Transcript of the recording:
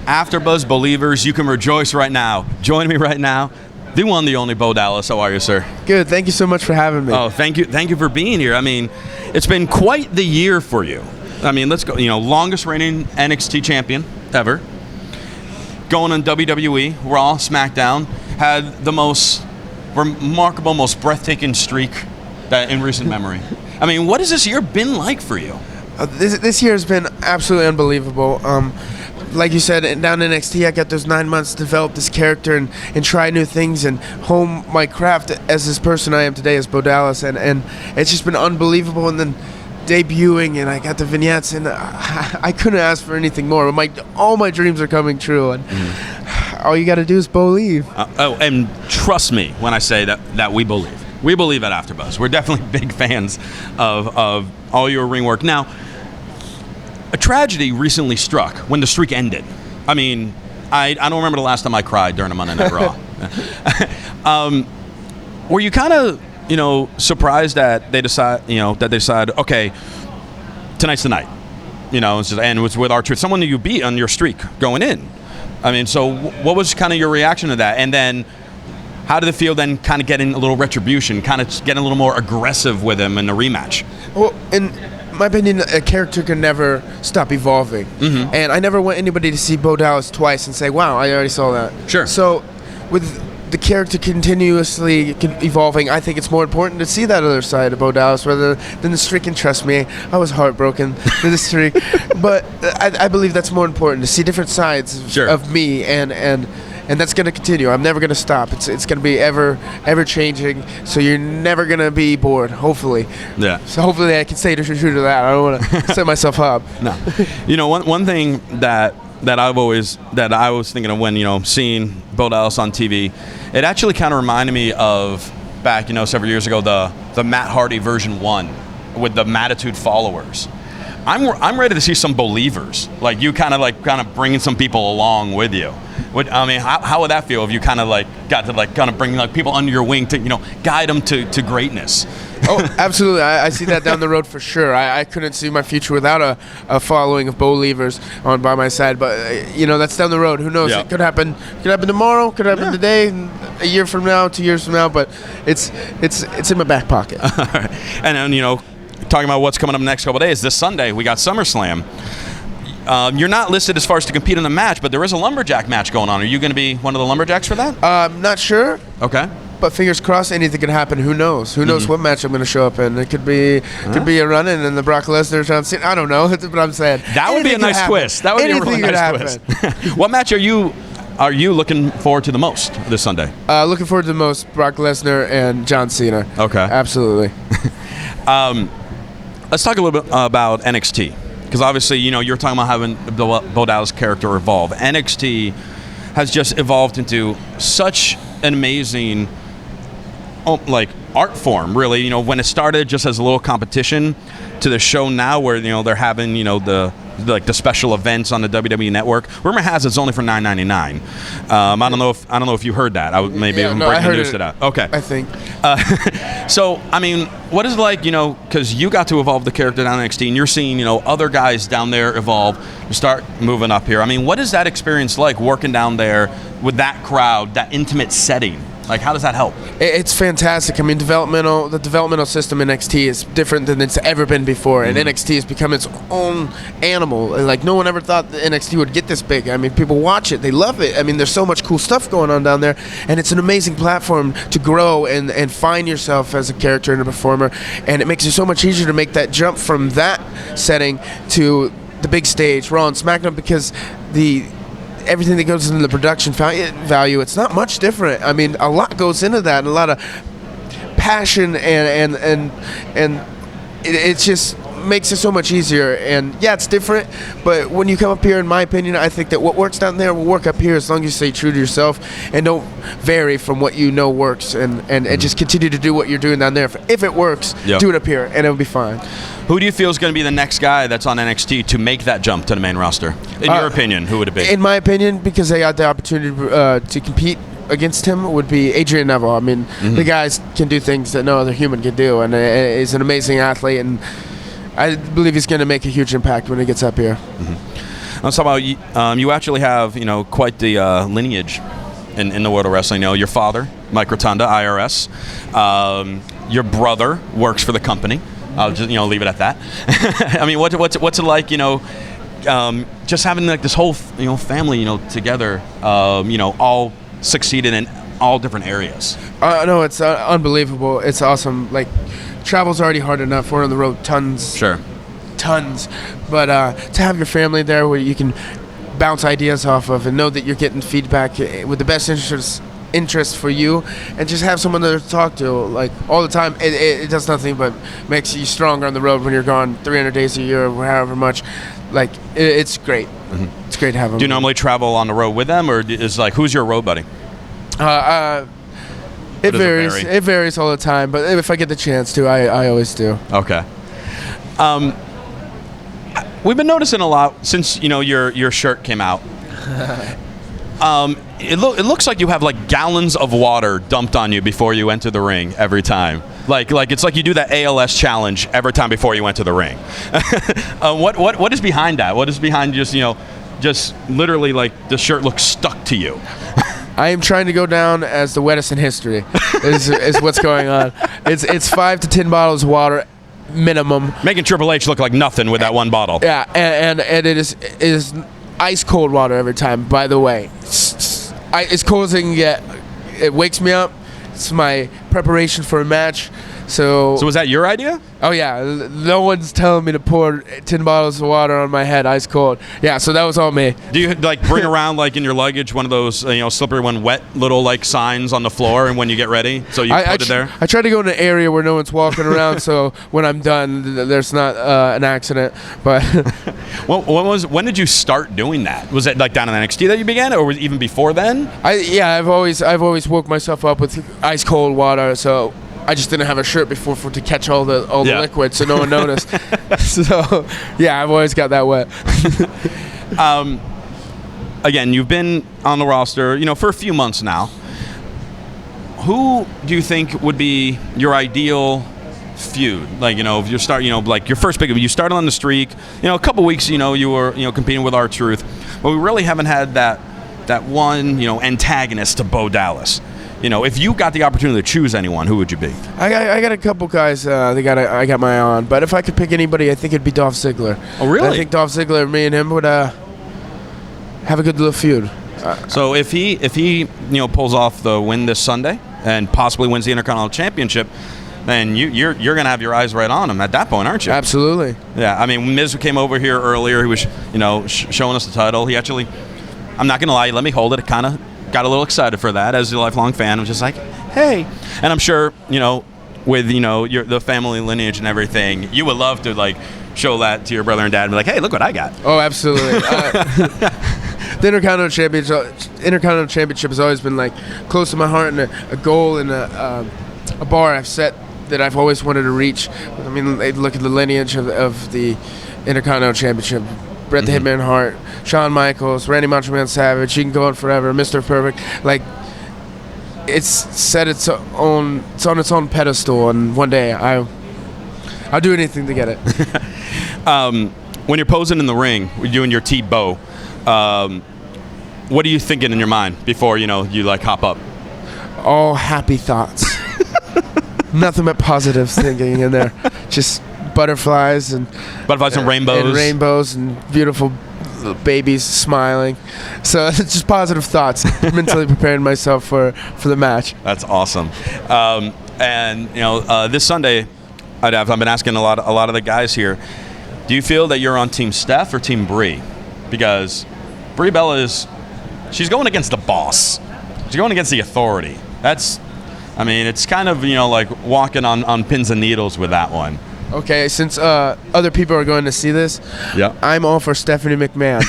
AfterBuzz believers, you can rejoice right now. Join me right now. The one, the only Bo Dallas. How are you, sir? Good. Thank you so much for having me. Oh, thank you. Thank you for being here. I mean, it's been quite the year for you. I mean, let's go. Longest reigning NXT champion ever. Going on WWE, Raw, SmackDown. Had the most remarkable, most breathtaking streak that in recent memory. I mean, what has this year been like for you? This year has been absolutely unbelievable. Like you said, down in NXT, I got those 9 months to develop this character and try new things and hone my craft as this person I am today as Bo Dallas. And it's just been unbelievable. And then debuting, and I got the vignettes, and I couldn't ask for anything more. All my dreams are coming true. And all you got to do is believe. And trust me when I say that we believe. We believe at AfterBuzz. We're definitely big fans of all your ring work. Now, a tragedy recently struck when the streak ended. I mean, I don't remember the last time I cried during a Monday Night Raw. Were you kind of, surprised that they decide, okay, tonight's the night, and it was with R-Truth, someone that you beat on your streak going in. I mean, so what was kind of your reaction to that? And then how did it feel then kind of getting a little retribution, kind of getting a little more aggressive with him in the rematch? Well, in my opinion, a character can never stop evolving. Mm-hmm. And I never want anybody to see Bo Dallas twice and say, wow, I already saw that. Sure. So with the character continuously evolving, I think it's more important to see that other side of Bo Dallas rather than the streak. And trust me, I was heartbroken to the streak. But I believe that's more important, to see different sides of me, and that's going to continue. I'm never going to stop. It's going to be ever changing. So you're never going to be bored. Hopefully. Yeah. So hopefully I can stay true to that. I don't want to set myself up. No. One thing that I was thinking of when seeing Bo Dallas on TV, it actually kind of reminded me of back several years ago the Matt Hardy version 1 with the Mattitude followers. I'm ready to see some believers, like you kind of bringing some people along with you. How would that feel if you kind of got to bring people under your wing to guide them to greatness? Oh, absolutely. I see that down the road for sure. I couldn't see my future without a following of believers on by my side. But that's down the road. Who knows? Yeah. It could happen. Could happen tomorrow. Could happen today. A year from now. 2 years from now. But it's in my back pocket. And then talking about what's coming up next couple of days. This Sunday we got SummerSlam. You're not listed as far as to compete in the match, but there is a lumberjack match going on. Are you going to be one of the lumberjacks for that? Not sure. Okay. But fingers crossed, anything could happen. Who knows? Who knows what match I'm going to show up in? It could be a run-in and the Brock Lesnar, John Cena. I don't know. That's what I'm saying. That would be a nice twist. That would be a really nice twist. What match are you looking forward to the most this Sunday? Looking forward to the most, Brock Lesnar and John Cena. Okay. Absolutely. Let's talk a little bit about NXT. Because obviously, you're talking about having the Bo Dallas character evolve. NXT has just evolved into such an amazing, art form, really. When it started just as a little competition to the show now where, they're having, the special events on the WWE Network. Rumor has it's only for $9.99. I don't know if you heard that. I'm breaking the news to that. Okay. I think. So, what is it like, because you got to evolve the character down in NXT, and you're seeing, other guys down there evolve, start moving up here. What is that experience like, working down there with that crowd, that intimate setting? How does that help? It's fantastic. The developmental system in NXT is different than it's ever been before, and NXT has become its own animal. No one ever thought that NXT would get this big. People watch it. They love it. There's so much cool stuff going on down there, and it's an amazing platform to grow and find yourself as a character and a performer, and it makes it so much easier to make that jump from that setting to the big stage, Raw and SmackDown, because everything that goes into the production value, it's not much different. A lot goes into that, and a lot of passion, and it just makes it so much easier. And yeah, it's different, but when you come up here, in my opinion, I think that what works down there will work up here as long as you stay true to yourself and don't vary from what works, and just continue to do what you're doing down there. If it works, do it up here, and it'll be fine. Who do you feel is going to be the next guy that's on NXT to make that jump to the main roster? In your opinion, who would it be? In my opinion, because they got the opportunity to compete against him, would be Adrian Neville. The guys can do things that no other human can do, and he's an amazing athlete, and I believe he's going to make a huge impact when he gets up here. Let's talk about you. You actually have quite the lineage in the world of wrestling. Your father, Mike Rotunda, IRS. Your brother works for the company. I'll just leave it at that. I mean, what's it like? Just having like this whole family together. All succeeded in all different areas. No, it's unbelievable. It's awesome. Like, travel's already hard enough. We're on the road tons. Sure. Tons. But to have your family there where you can bounce ideas off of and know that you're getting feedback with the best interest for you, and just have someone to talk to like all the time, it does nothing but makes you stronger on the road when you're gone 300 days a year or however much. Like, it's great. Mm-hmm. It's great to have them. Do you normally travel on the road with them, or is like, who's your road buddy? It varies. It varies all the time, but if I get the chance to, I always do. Okay. We've been noticing a lot since your shirt came out. It looks like you have like gallons of water dumped on you before you enter the ring every time. Like it's like you do that ALS challenge every time before you enter the ring. What is behind that? What is behind just literally like the shirt looks stuck to you? I am trying to go down as the wettest in history. is what's going on. It's 5 to 10 bottles of water minimum. Making Triple H look like nothing with that one bottle. Yeah, and it is ice cold water every time. By the way, it's cold as it can get. It wakes me up. It's my preparation for a match. So was that your idea? Oh yeah, no one's telling me to pour 10 bottles of water on my head, ice cold. Yeah, so that was all me. Do you like bring around like in your luggage one of those slippery when wet little like signs on the floor, and when you get ready, so you put it there? I try to go in an area where no one's walking around, so when I'm done, there's not an accident. But when did you start doing that? Was it like down in NXT that you began, or was it even before then? I've always woke myself up with ice cold water, so I just didn't have a shirt before to catch all the liquid, so no one noticed. So yeah, I've always got that wet. Again, you've been on the roster, for a few months now. Who do you think would be your ideal feud? Like, if you start, like your first pick, you started on the streak. A couple weeks, you were, competing with R-Truth, but we really haven't had that one, antagonist to Bo Dallas. If you got the opportunity to choose anyone, who would you be? I got a couple guys I got my eye on, but if I could pick anybody, I think it'd be Dolph Ziggler. Oh, really? I think Dolph Ziggler, me and him would have a good little feud. So if he pulls off the win this Sunday and possibly wins the Intercontinental Championship, then you're gonna have your eyes right on him at that point, aren't you? Absolutely. Yeah, I mean, Miz came over here earlier. He was showing us the title. He actually, I'm not gonna lie, he let me hold it. It kind of got a little excited for that as a lifelong fan. I was just like, hey. And I'm sure, with, the family lineage and everything, you would love to, like, show that to your brother and dad and be like, hey, look what I got. Oh, absolutely. The Intercontinental Championship has always been, like, close to my heart, and a goal and a bar I've set that I've always wanted to reach. I mean, look at the lineage of the Intercontinental Championship. Bret the Hitman Hart, Shawn Michaels, Randy Macho Man Savage, you can go on forever, Mr. Perfect. Like, it's on its own pedestal, and one day I'll do anything to get it. When you're posing in the ring, you and your T-Bow, what are you thinking in your mind before you like hop up? All happy thoughts. Nothing but positive thinking in there. Just butterflies and rainbows and beautiful babies smiling. So it's just positive thoughts. Mentally preparing myself for the match. That's awesome. And this Sunday, I've been asking a lot of the guys here. Do you feel that you're on Team Steph or Team Brie? Because Brie Bella she's going against the boss. She's going against the authority. It's kind of like walking on pins and needles with that one. Okay, since other people are going to see this, yeah, I'm all for Stephanie McMahon.